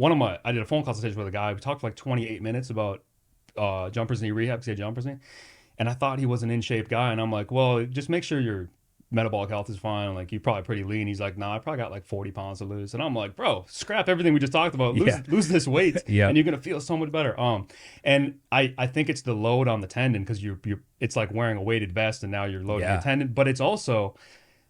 I did a phone consultation with a guy. We talked for like 28 minutes about jumpers knee rehab because he had jumpers knee. And I thought he was an in shape guy. And I'm like, well, just make sure your metabolic health is fine. Like, you're probably pretty lean. He's like, nah, I probably got like 40 pounds to lose. And I'm like, bro, scrap everything we just talked about. Lose this weight Yeah. and you're going to feel so much better. And I think it's the load on the tendon because it's like wearing a weighted vest and now you're loading your tendon. But it's also,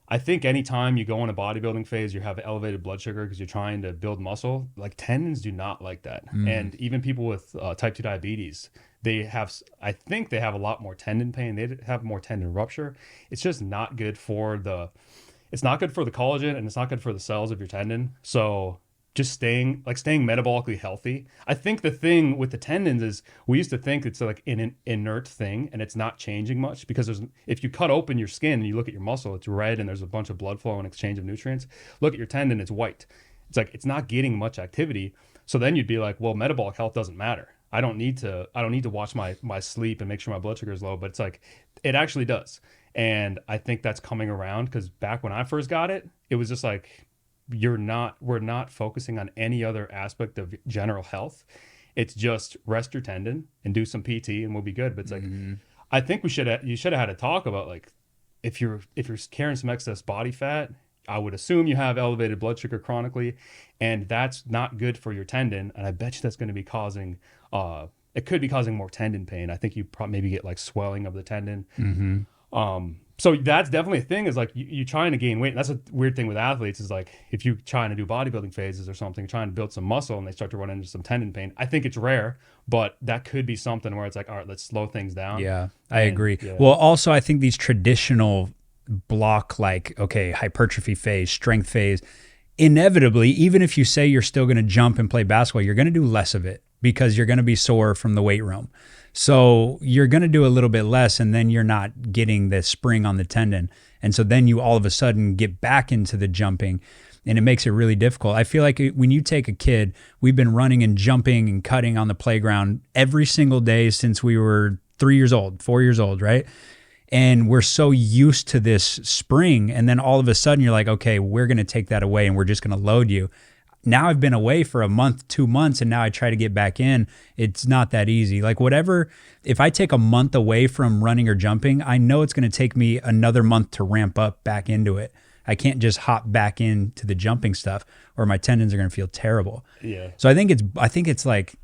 I think anytime you go in a bodybuilding phase, you have elevated blood sugar because you're trying to build muscle. Like, tendons do not like that. And even people with type 2 diabetes, I think they have a lot more tendon pain. They have more tendon rupture. It's just not good for it's not good for the collagen and it's not good for the cells of your tendon. So just staying metabolically healthy. I think the thing with the tendons is we used to think it's like an inert thing and it's not changing much because if you cut open your skin and you look at your muscle, it's red and there's a bunch of blood flow and exchange of nutrients. Look at your tendon, it's white. It's like, it's not getting much activity. So then you'd be like, well, metabolic health doesn't matter. I don't need to watch my sleep and make sure my blood sugar is low, but it's like, it actually does. And I think that's coming around because back when I first got it, it was just like, we're not focusing on any other aspect of general health. It's just rest your tendon and do some PT and we'll be good. But it's like, I think you should have had a talk about like, if you're carrying some excess body fat, I would assume you have elevated blood sugar chronically, and that's not good for your tendon. And I bet you that's going to be causing, it could be causing more tendon pain. I think you probably maybe get like swelling of the tendon. So that's definitely a thing is like you trying to gain weight. And that's a weird thing with athletes is like, if you trying to do bodybuilding phases or something, trying to build some muscle and they start to run into some tendon pain. I think it's rare, but that could be something where it's like, all right, let's slow things down. Yeah, I agree. Yeah. Well, also I think these traditional block, like, okay, hypertrophy phase, strength phase, inevitably, even if you say you're still going to jump and play basketball, you're going to do less of it because you're going to be sore from the weight room. So you're going to do a little bit less and then you're not getting the spring on the tendon. And so then you all of a sudden get back into the jumping and it makes it really difficult. I feel like when you take a kid, we've been running and jumping and cutting on the playground every single day since we were 4 years old, right? And we're so used to this spring. And then all of a sudden you're like, okay, we're going to take that away and we're just going to load you. Now I've been away for a month, 2 months, and now I try to get back in. It's not that easy. Like whatever, if I take a month away from running or jumping, I know it's going to take me another month to ramp up back into it. I can't just hop back into the jumping stuff or my tendons are going to feel terrible. Yeah. So I think it's like,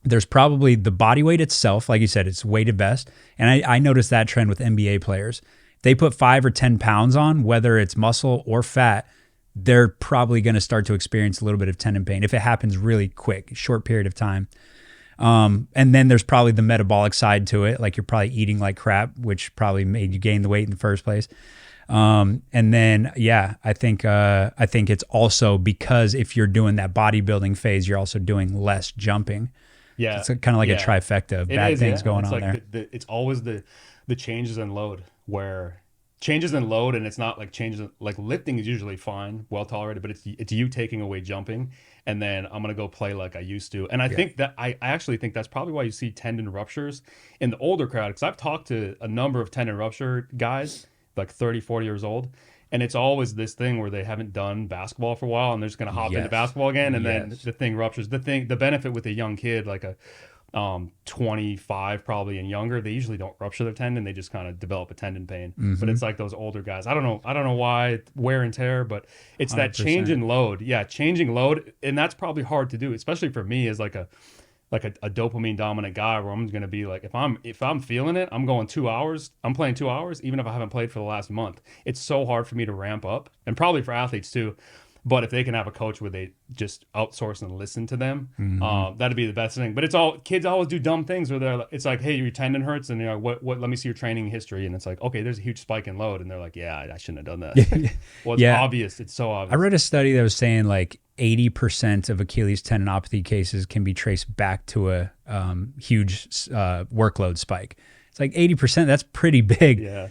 there's probably the body weight itself. Like you said, it's weighted vest. And I noticed that trend with NBA players. They put 5 or 10 pounds on, whether it's muscle or fat, they're probably going to start to experience a little bit of tendon pain if it happens really quick, short period of time. And then there's probably the metabolic side to it. Like you're probably eating like crap, which probably made you gain the weight in the first place. And then, yeah, I think it's also because if you're doing that bodybuilding phase, you're also doing less jumping. Yeah. It's kind of like a trifecta of bad things going on there. It's always the changes in load where changes in load, and it's not like changes like lifting is usually fine, well tolerated, but it's you taking away jumping, and then I'm gonna go play like I used to. And I think that I actually think that's probably why you see tendon ruptures in the older crowd, because I've talked to a number of tendon rupture guys like 30, 40 years old, and it's always this thing where they haven't done basketball for a while and they're just gonna hop into basketball again, and then the thing ruptures. The benefit with a young kid like a 25 probably and younger, they usually don't rupture their tendon, they just kind of develop a tendon pain. But it's like those older guys, I don't know why, wear and tear, but it's 100%. That change in load. Changing load, and that's probably hard to do, especially for me as like a dopamine dominant guy, where I'm going to be like, if I'm feeling it, I'm going 2 hours, I'm playing 2 hours even if I haven't played for the last month. It's so hard for me to ramp up, and probably for athletes too. But if they can have a coach where they just outsource and listen to them, that'd be the best thing. But kids always do dumb things where it's like, hey, your tendon hurts, and you're like, what? Let me see your training history, and it's like, okay, there's a huge spike in load, and they're like, yeah, I shouldn't have done that. Well, it's obvious. It's so obvious. I read a study that was saying like 80% of Achilles tendinopathy cases can be traced back to a huge workload spike. It's like 80%. That's pretty big. Yeah.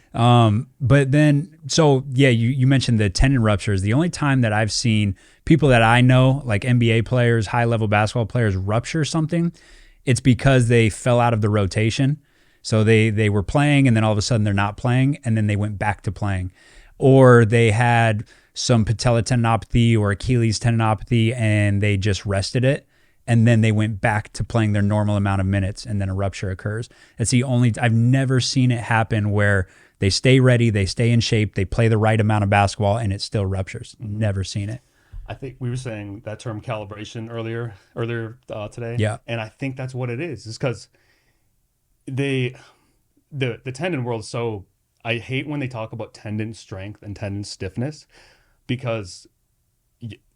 But then, so yeah, you mentioned the tendon ruptures. The only time that I've seen people that I know, like NBA players, high level basketball players, rupture something, it's because they fell out of the rotation. So they were playing and then all of a sudden they're not playing, and then they went back to playing, or they had some patella tendinopathy or Achilles tendinopathy and they just rested it. And then they went back to playing their normal amount of minutes and then a rupture occurs. It's the only, I've never seen it happen where they stay ready, they stay in shape, they play the right amount of basketball and it still ruptures. Never seen it. I think we were saying that term calibration earlier today. Yeah. And I think that's what it is. It's because the tendon world is so, I hate when they talk about tendon strength and tendon stiffness, because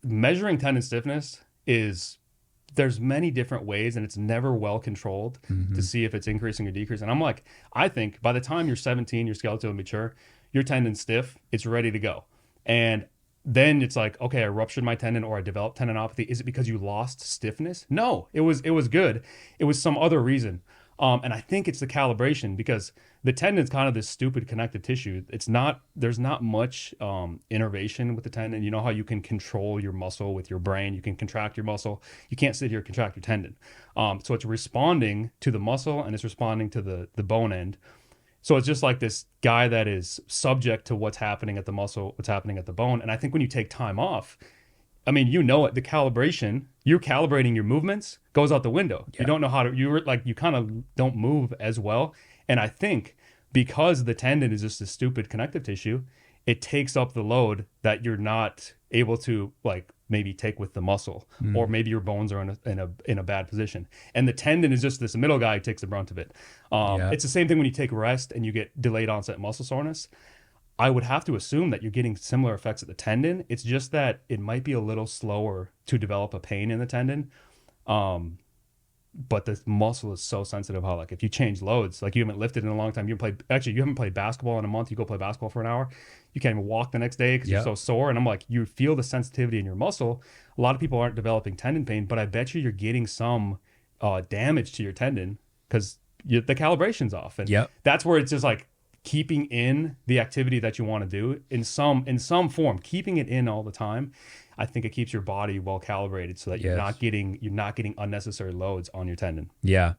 measuring tendon stiffness is, there's many different ways and it's never well controlled to see if it's increasing or decreasing. And I'm like, I think by the time you're 17, your skeletal mature, your tendon's stiff, it's ready to go. And then it's like, okay, I ruptured my tendon or I developed tendinopathy. Is it because you lost stiffness? No, it was good. It was some other reason. And I think it's the calibration, because the tendon's kind of this stupid connective tissue. There's not much innervation with the tendon. You know how you can control your muscle with your brain, you can contract your muscle. You can't sit here and contract your tendon. So it's responding to the muscle and it's responding to the bone end. So it's just like this guy that is subject to what's happening at the muscle, what's happening at the bone. And I think when you take time off, I mean, you know it, the calibration, you're calibrating your movements goes out the window. Yeah. You don't know how to, you kind of don't move as well. And I think because the tendon is just a stupid connective tissue, it takes up the load that you're not able to like maybe take with the muscle, or maybe your bones are in a bad position. And the tendon is just this middle guy who takes the brunt of it. It's the same thing when you take rest and you get delayed onset muscle soreness. I would have to assume that you're getting similar effects at the tendon. It's just that it might be a little slower to develop a pain in the tendon. But the muscle is so sensitive how, like, if you change loads, like you haven't lifted in a long time, you haven't played basketball in a month, you go play basketball for an hour, you can't even walk the next day because you're so sore. And I'm like, you feel the sensitivity in your muscle. A lot of people aren't developing tendon pain, but I bet you're getting some damage to your tendon because the calibration's off. And that's where it's just like, keeping in the activity that you want to do in some form, keeping it in all the time, I think it keeps your body well calibrated so that you're not getting unnecessary loads on your tendon. Yeah.